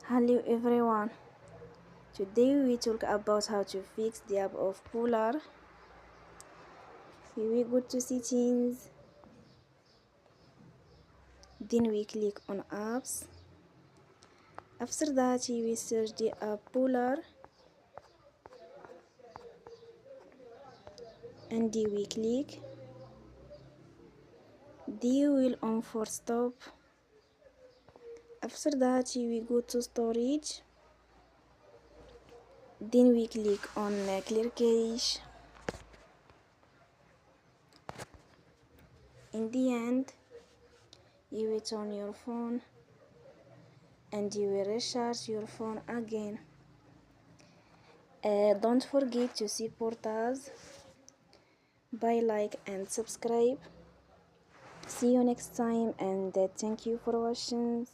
Hello everyone, today we talk about how to fix the app of Polarr. We go to settings, then we click on apps. After that we search the app Polarr and we click. We will on for stop. After that we go to storage, then we click on clear cache. In the end, you will turn your phone and you will recharge your phone again. Don't forget to support us by like and subscribe. See you next time, and thank you for watching.